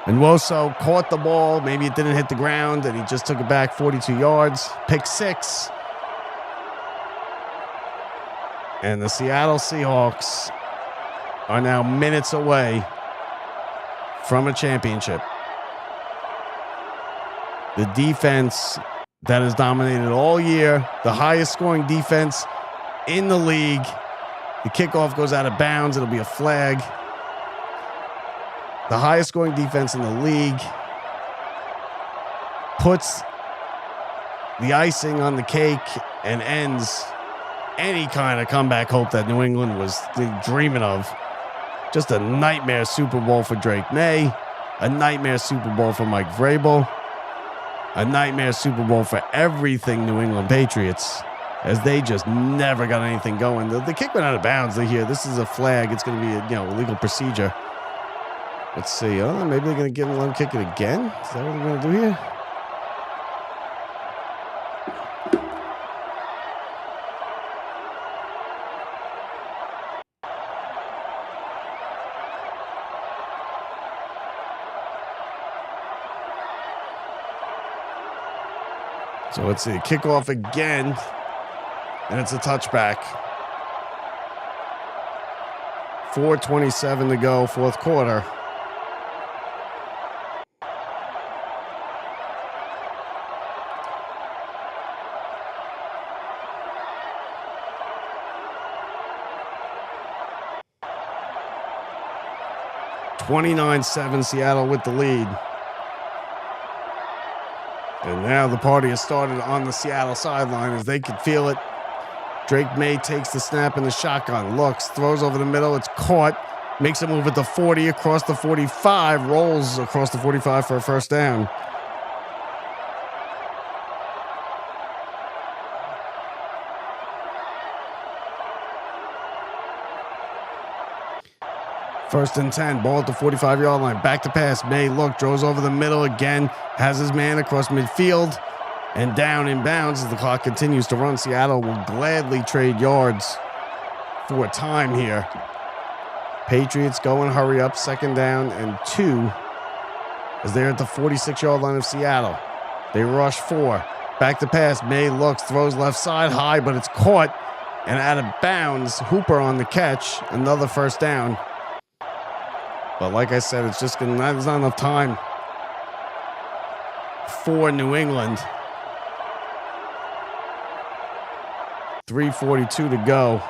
Nwosu caught the ball. Maybe it didn't hit the ground, and he just took it back 42 yards. Pick six. And the Seattle Seahawks are now minutes away from a championship. The defense that has dominated all year, the highest scoring defense in the league. The kickoff goes out of bounds. It'll be a flag. The highest scoring defense in the league puts the icing on the cake and ends any kind of comeback hope that New England was dreaming of. Just a nightmare Super Bowl for Drake May, a nightmare Super Bowl for Mike Vrabel, a nightmare Super Bowl for everything New England Patriots, as they just never got anything going. The kick went out of bounds. This is a flag. It's going to be a legal procedure. Let's see. Maybe they're going to let him kick it again. Is that what they're going to do here? So let's see. Kickoff again. And it's a touchback. 4:27 to go, fourth quarter. (29-7) Seattle with the lead. And now the party has started on the Seattle sideline as they can feel it. Drake May takes the snap in the shotgun, looks, throws over the middle. It's caught, makes a move at the 40, across the 45, rolls across the 45 for a first down. First and 10, ball at the 45-yard line. Back to pass. May throws over the middle again, has his man across midfield, and down in bounds as the clock continues to run. Seattle will gladly trade yards for time here. Patriots go and hurry up, second down and 2, as they're at the 46-yard line of Seattle. They rush 4. Back to pass. May throws left side high, but it's caught and out of bounds. Hooper on the catch. Another first down. But like I said, it's just there's not enough time for New England. 3:42 to go.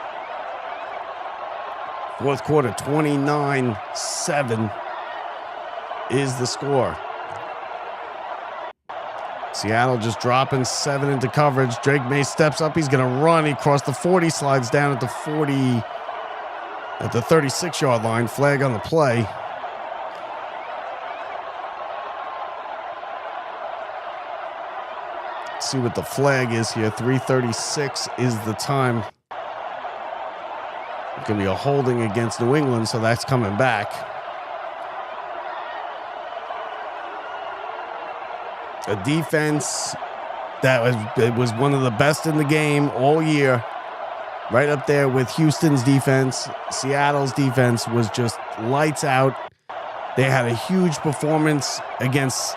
Fourth quarter, 29-7 is the score. Seattle just dropping 7 into coverage. Drake May steps up. He's going to run. He crossed the 40, slides down at the 36-yard line. Flag on the play. Let's see what the flag is here. 3:36 is the time. It's going to be a holding against New England, so that's coming back. A defense that was one of the best in the game all year. Right up there with Houston's defense. Seattle's defense was just lights out. They had a huge performance against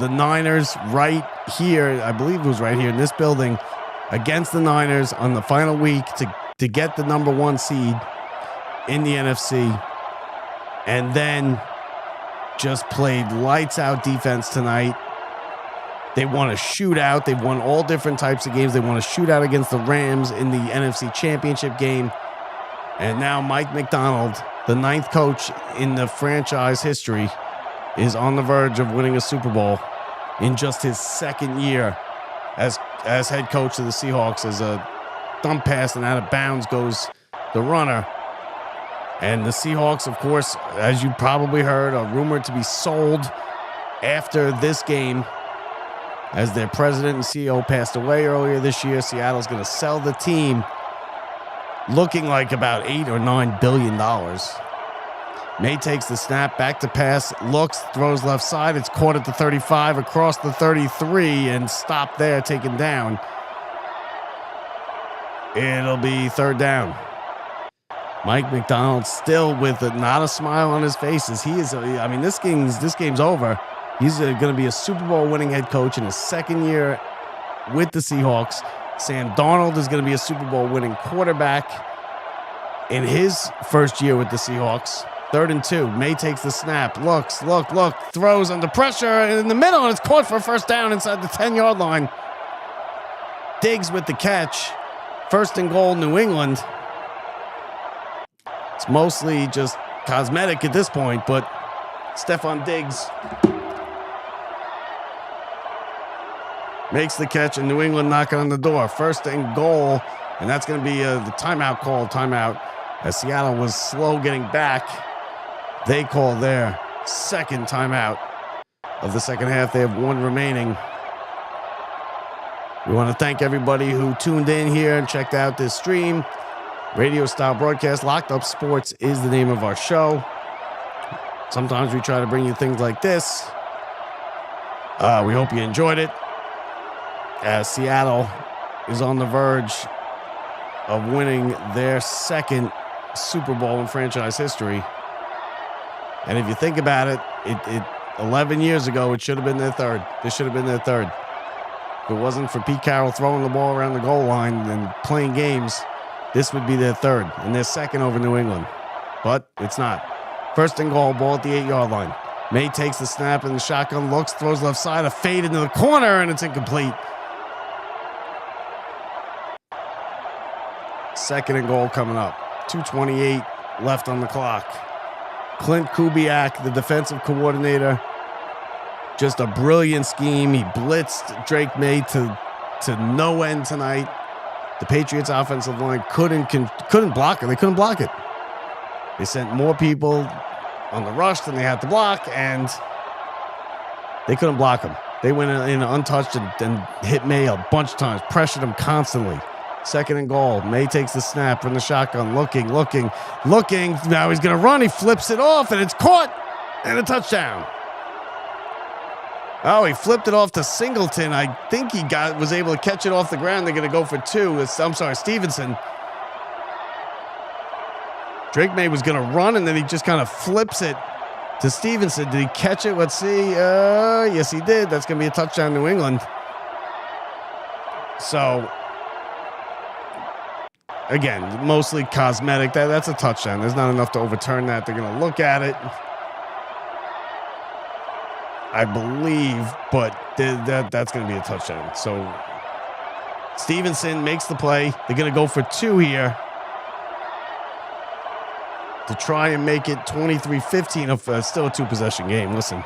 the Niners right here. I believe it was right here in this building against the Niners on the final week to get the number 1 seed in the NFC. And then just played lights out defense tonight. They won a shootout. They've won all different types of games. They won a shootout against the Rams in the NFC Championship game. And now Mike Macdonald, the 9th coach in the franchise history, is on the verge of winning a Super Bowl in just his 2nd year as head coach of the Seahawks. As a dump pass and out of bounds goes the runner. And the Seahawks, of course, as you probably heard, are rumored to be sold after this game. As their president and CEO passed away earlier this year, Seattle's going to sell the team, looking like about $8 or $9 billion. May takes the snap, back to pass, looks, throws left side. It's caught at the 35, across the 33, and stopped there, taken down. It'll be 3rd down. Mike Macdonald still with not a smile on his face. As he is, I mean, this game's over. He's going to be a Super Bowl winning head coach in his 2nd year with the Seahawks. Sam Darnold is going to be a Super Bowl winning quarterback in his 1st year with the Seahawks. 3rd and 2. May takes the snap. Looks, throws under pressure in the middle, and it's caught for a 1st down inside the 10-yard line. Diggs with the catch. 1st and goal, New England. It's mostly just cosmetic at this point, but Stephon Diggs makes the catch, and New England knocking on the door. 1st and goal, and that's going to be the timeout call. Timeout, as Seattle was slow getting back. They call their 2nd timeout of the 2nd half. They have 1 remaining. We want to thank everybody who tuned in here and checked out this stream. Radio-style broadcast. Locked Up Sports is the name of our show. Sometimes we try to bring you things like this. We hope you enjoyed it. As Seattle is on the verge of winning their 2nd Super Bowl in franchise history. And if you think about it, 11 years ago, it should have been their 3rd. This should have been their 3rd. If it wasn't for Pete Carroll throwing the ball around the goal line and playing games, this would be their 3rd and their 2nd over New England. But it's not. 1st and goal, ball at the 8-yard line. May takes the snap and the shotgun, looks, throws left side, a fade into the corner, and it's incomplete. 2nd and goal coming up. 2:28 left on the clock. Clint Kubiak, the defensive coordinator, just a brilliant scheme. He blitzed Drake May to no end tonight. The Patriots offensive line couldn't block it. They couldn't block it. They sent more people on the rush than they had to block, and they couldn't block him. They went in untouched and hit May a bunch of times, pressured him constantly. 2nd and goal. May takes the snap from the shotgun, looking. Now he's going to run. He flips it off, and it's caught, and a touchdown. Oh, he flipped it off to Singleton. I think he was able to catch it off the ground. They're going to go for 2. Stevenson. Drake May was going to run, and then he just kind of flips it to Stevenson. Did he catch it? Let's see. Yes, he did. That's going to be a touchdown, New England. So, again, mostly cosmetic. That's a touchdown. There's not enough to overturn that. They're going to look at it, I believe, but that's going to be a touchdown. So Stevenson makes the play. They're going to go for 2 here to try and make it 23-15. Still a 2-possession game. Listen,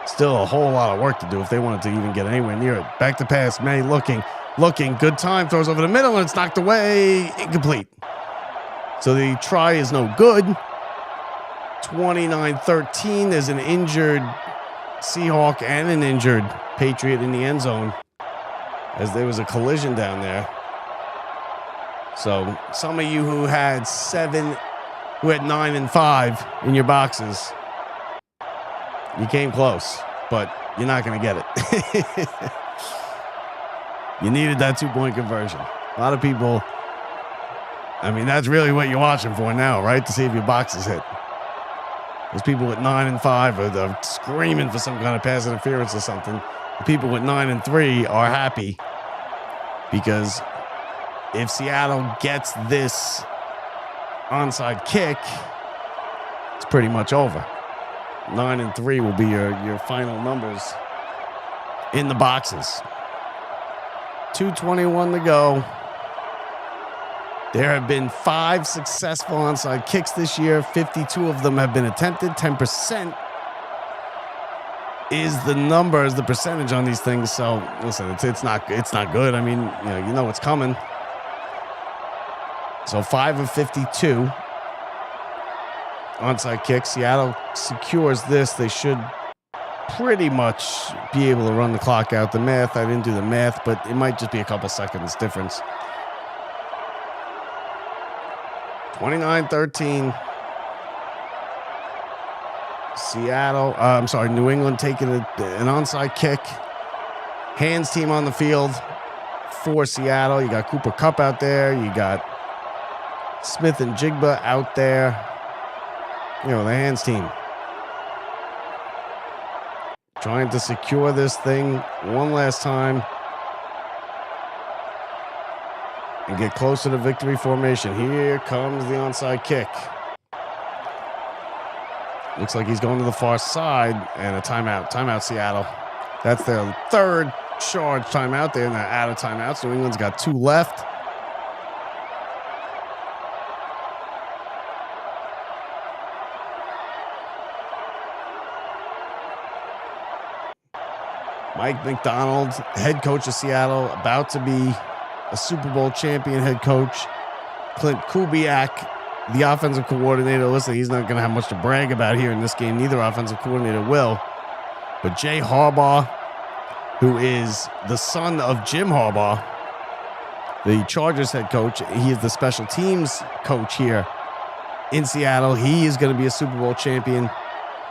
still a whole lot of work to do if they wanted to even get anywhere near it. Back to pass. May looking. Good time. Throws over the middle, and it's knocked away. Incomplete. So the try is no good. 29-13. There's an injured Seahawk and an injured Patriot in the end zone as there was a collision down there. So some of you who had 9 and 5 in your boxes, you came close, but you're not going to get it. You needed that 2-point conversion. A lot of people, I mean, that's really what you're watching for now, right? To see if your box is hit. Those people with 9 and 5 are screaming for some kind of pass interference or something. The people with 9 and 3 are happy because if Seattle gets this onside kick, it's pretty much over. 9 and 3 will be your final numbers in the boxes. 2:21 to go. There have been 5 successful onside kicks this year. 52 of them have been attempted. 10% is the percentage on these things. So listen, it's not good. I mean, you know what's coming. So 5 of 52 onside kicks. Seattle secures this. They should pretty much be able to run the clock out. The math, I didn't do the math, but it might just be a couple seconds difference. 29-13. New England taking an onside kick. Hands team on the field for Seattle. You got Cooper Kupp out there. You got Smith and Jigba out there. The hands team. Trying to secure this thing one last time and get closer to victory formation. Here comes the onside kick. Looks like he's going to the far side and a timeout. Timeout, Seattle. That's their third charge timeout. They're out of timeouts. New England's got 2 left. Mike McDonald, head coach of Seattle, about to be a Super Bowl champion head coach. Clint Kubiak, the offensive coordinator. Listen, he's not going to have much to brag about here in this game. Neither offensive coordinator will. But Jay Harbaugh, who is the son of Jim Harbaugh, the Chargers head coach, he is the special teams coach here in Seattle. He is going to be a Super Bowl champion.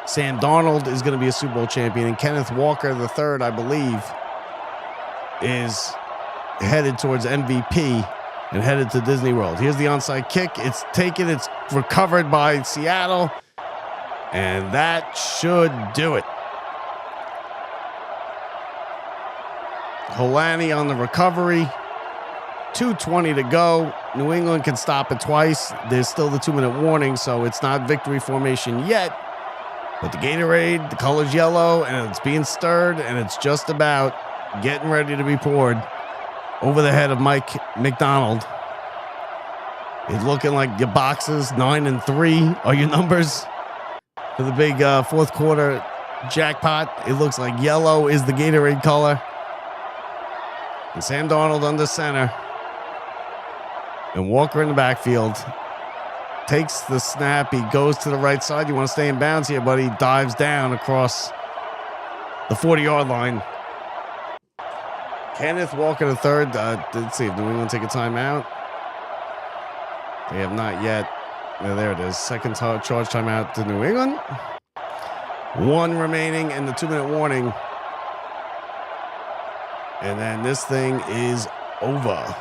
Sam Darnold is going to be a Super Bowl champion, and Kenneth Walker III, I believe, is headed towards MVP and headed to Disney World. Here's the onside kick. It's taken. It's recovered by Seattle, and that should do it. Holani on the recovery. 2:20 to go. New England can stop it twice. There's still the 2-minute warning, so it's not victory formation yet. But the Gatorade, the color's yellow, and it's being stirred, and it's just about getting ready to be poured over the head of Mike McDonald. It's looking like your boxes, 9 and 3 are your numbers for the big fourth quarter jackpot. It looks like yellow is the Gatorade color. And Sam Darnold under center. And Walker in the backfield. Takes the snap. He goes to the right side. You want to stay in bounds here, buddy. Dives down across the 40-yard line. Kenneth Walker III. Let's see if New England take a timeout. They have not yet. Yeah, there it is. Second charge timeout to New England. 1 remaining and the 2-minute warning. And then this thing is over.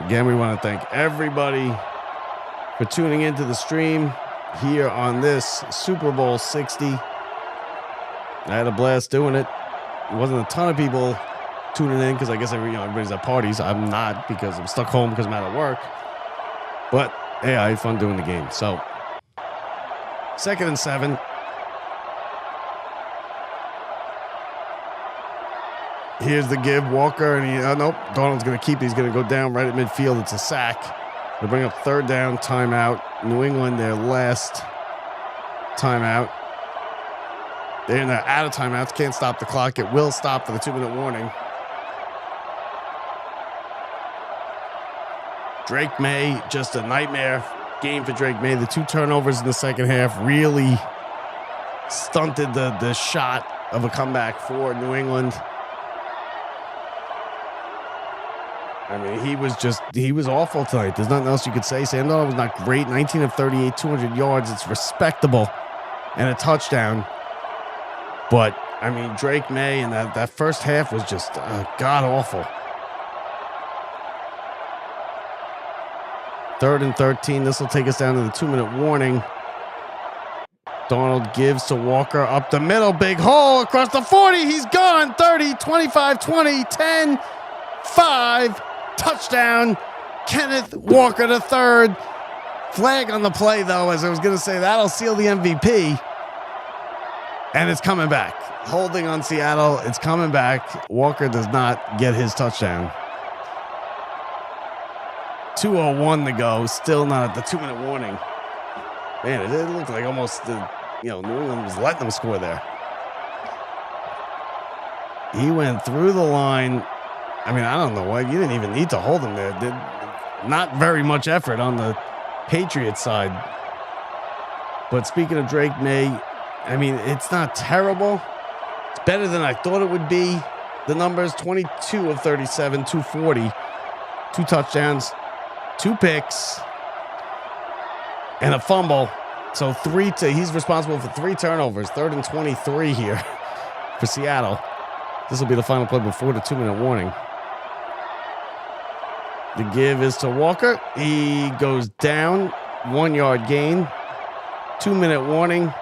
Again, we want to thank everybody for tuning into the stream here on this Super Bowl 60. I had a blast doing it. It wasn't a ton of people tuning in because I guess everybody's at parties. I'm not because I'm stuck home because I'm out of work. But hey, I had fun doing the game. So 2nd and 7. Here's the give. Walker, and nope. Darnold's going to keep it. He's going to go down right at midfield. It's a sack. They bring up 3rd down, timeout. New England, their last timeout. They're out of timeouts. Can't stop the clock. It will stop for the 2-minute warning. Drake May, just a nightmare game for Drake May. The 2 turnovers in the second half really stunted the shot of a comeback for New England. I mean, he was awful tonight. There's nothing else you could say. Sam Darnold was not great. 19 of 38, 200 yards. It's respectable. and a touchdown. But, I mean, Drake May and that first half was just god-awful. 3rd and 13. This will take us down to the 2-minute warning. Darnold gives to Walker up the middle. Big hole across the 40. He's gone. 30, 25, 20, 10, 5. Touchdown. Kenneth Walker the third. Flag on the play, though, as I was going to say, that'll seal the MVP. And it's coming back. Holding on Seattle. It's coming back. Walker does not get his touchdown. 2:01 to go. Still not at the 2-minute warning. Man, it looked like almost, New England was letting them score there. He went through the line. I mean, I don't know why. You didn't even need to hold him there. Not very much effort on the Patriots side. But speaking of Drake May, I mean, it's not terrible. It's better than I thought it would be. The numbers, 22 of 37, 240, 2 touchdowns, 2 picks, and a fumble. So he's responsible for 3 turnovers. 3rd and 23 here for Seattle. This will be the final play before the 2-minute warning. The give is to Walker. He goes down. 1-yard gain. 2-minute warning.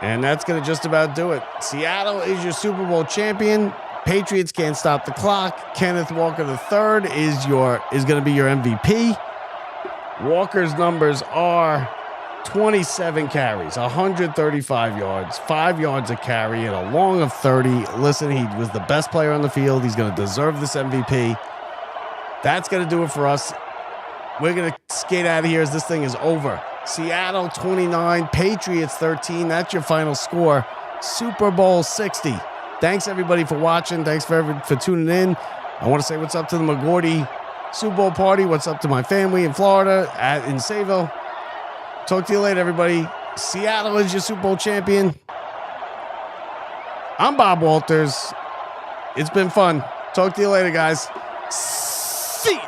And that's going to just about do it. Seattle is your Super Bowl champion. Patriots can't stop the clock. Kenneth Walker III is going to be your MVP. Walker's numbers are 27 carries, 135 yards, 5 yards a carry, and a long of 30. Listen, he was the best player on the field. He's going to deserve this MVP. That's going to do it for us. We're going to skate out of here as this thing is over. Seattle 29, Patriots 13. That's your final score. Super Bowl 60. Thanks, everybody, for watching. Thanks for tuning in. I want to say what's up to the McGordy Super Bowl party. What's up to my family in Florida, in Sayville. Talk to you later, everybody. Seattle is your Super Bowl champion. I'm Bob Walters. It's been fun. Talk to you later, guys. See ya.